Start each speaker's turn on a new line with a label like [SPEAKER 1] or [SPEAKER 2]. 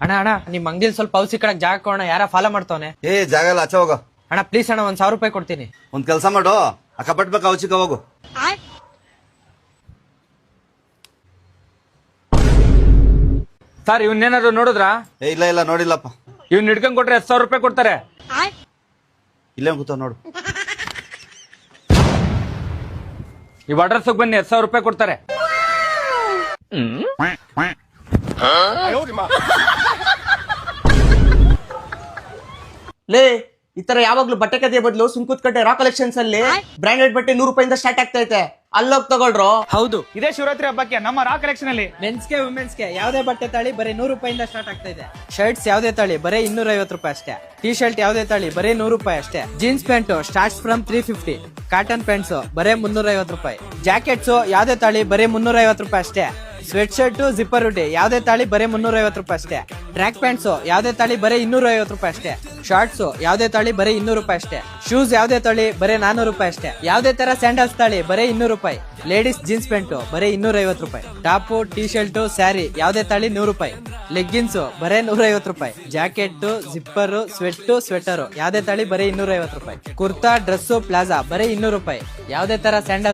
[SPEAKER 1] ಅಣ್ಣ ಅಣ್ಣ ನಿಮ್ ಅಂಗಡಿಲಿ ಸ್ವಲ್ಪ ಔಸಿ ಕಡಕ್ ಜಾಗ ಕೊಡೋಣ, ಯಾರ ಫಾಲೋ ಮಾಡ್ತಾವನೆ.
[SPEAKER 2] ಏ ಜಾಗ ಇಲ್ಲ, ಆಚೆ ಹೋಗೋ.
[SPEAKER 1] ಅಣ್ಣ ಪ್ಲೀಸ್ ಅಣ್ಣ, 1,000 ರೂಪಾಯಿ ಕೊಡ್ತೀನಿ.
[SPEAKER 2] ಒಂದ್ ಕೆಲ್ಸ ಮಾಡು, ಆ ಕಪಟ್ ಬೇಕು ಔಚಿಕ ಹೋಗು.
[SPEAKER 3] ಸರ್ ಇವನ್ನೇನಾದ್ರು ನೋಡಿದ್ರಾ?
[SPEAKER 2] ಏ ಇಲ್ಲ ಇಲ್ಲ ನೋಡಿಲ್ಲಪ್ಪ.
[SPEAKER 3] ಇವ್ನ ಹಿಡ್ಕೊಂಡ್ ಕೊಟ್ರೆ 10,000 ರೂಪಾಯಿ ಕೊಡ್ತಾರೆ.
[SPEAKER 2] ಇಲ್ಲೇ ಕೂತಾವ ನೋಡು.
[SPEAKER 3] ಇವ್ ಅಡ್ರೆಸ್ ಬನ್ನಿ, 10,000 ರೂಪಾಯಿ ಕೊಡ್ತಾರೆ.
[SPEAKER 4] ಲೇ ಈ ತರ ಯಾವಾಗ್ಲೂ ಬಟ್ಟೆ ಕತೆ ಬದಲು ಸುಂಕುತ್ ಕಟ್ಟೆ ರಾ ಕಲೆಕ್ಷನ್ಸ್ ಅಲ್ಲಿ ಬ್ರಾಂಡೆಡ್ ಬಟ್ಟೆ 100 ರೂಪಾಯಿಂದ ಸ್ಟಾರ್ಟ್ ಆಗ್ತೈತೆ, ಅಲ್ಲೋಗ್ ತಗೊಳ್ರು.
[SPEAKER 1] ಹೌದು,
[SPEAKER 3] ಇದೇ ಶಿವರಾತ್ರಿ ಹಬ್ಬಕ್ಕೆ ನಮ್ಮ ರಾ ಕಲೆಕ್ಷನ್ ಅಲ್ಲಿ
[SPEAKER 1] ಮೆನ್ಸ್ಗೆ ವುಮೆನ್ಸ್ಗೆ ಯಾವ್ದೇ ಬಟ್ಟೆ ತಾಳಿ ಬರೀ 100 ರೂಪಾಯಿಂದ ಸ್ಟಾರ್ಟ್ ಆಗ್ತಾ ಇದೆ. ಶರ್ಟ್ಸ್ ಯಾವ್ದೇ ತಾಳಿ ಬರೀ 250 ರೂಪಾಯಿ ಅಷ್ಟೇ. ಟಿ ಶರ್ಟ್ ಯಾವ್ದೇ ತಾಳಿ ಬರೀ 100 ರೂಪಾಯಿ ಅಷ್ಟೇ. Jeans pant starts from 350. Cotton pants ಬರೀ 350 ರೂಪಾಯಿ. ಜಾಕೆಟ್ಸ್ ಯಾವ್ದೇ ತಾಳಿ ಬರೀ 350 ರೂಪಾಯಿ ಅಷ್ಟೇ. ಸ್ವೆಟ್ ಶರ್ಟ್ ಜಿಪ್ಪರ್ ಹುಡಿ ಯಾವ್ದೇ ತಾಳಿ ಬರೀ 350 ರೂಪಾಯಿ ಅಷ್ಟೇ. ಟ್ರ್ಯಾಕ್ ಪ್ಯಾಂಟ್ಸ್ ಯಾವ್ದೇ ತಾಳಿ ಬರೀ 250 ರೂಪಾಯಿ ಅಷ್ಟೇ. ಶಾರ್ಟ್ಸ್ ಯಾವ್ದೇ ತಾಳಿ ಬರೀ 200 ರೂಪಾಯಿ ಅಷ್ಟೇ. ಶೂಸ್ ಯಾವ್ದೇ ತಾಳಿ ಬರೀ 400 ರೂಪಾಯಿ ಅಷ್ಟೇ. ಯಾವ್ದೇ ತರ ಸ್ಯಾಂಡಲ್ಸ್ ತಾಳಿ ಬರೀ 200 ರೂಪಾಯಿ. ಲೇಡೀಸ್ ಜೀನ್ಸ್ ಪ್ಯಾಂಟ್ ಬರೀ 250 ರೂಪಾಯಿ. ಟಾಪ್ ಟಿ ಶರ್ಟ್ ಸ್ಯಾರಿ ಯಾವ್ದೇ ತಾಳಿ 100 ರೂಪಾಯಿ. ಲೆಗ್ಗಿನ್ಸ್ ಬರೀ 150 ರೂಪಾಯಿ. ಜಾಕೆಟ್ ಜಿಪ್ಪರ್ ಸ್ವೆಟರ್ ಯಾವ್ದೇ ತಾಳಿ ಬರೀ 250 ರೂಪಾಯಿ. ಕುರ್ತಾ ಡ್ರೆಸ್ ಪ್ಲಾಜಾ ಬರೀ 200 ರೂಪಾಯಿ. ಯಾವ್ದೇ ತರ ಸ್ಯಾಂಡಲ್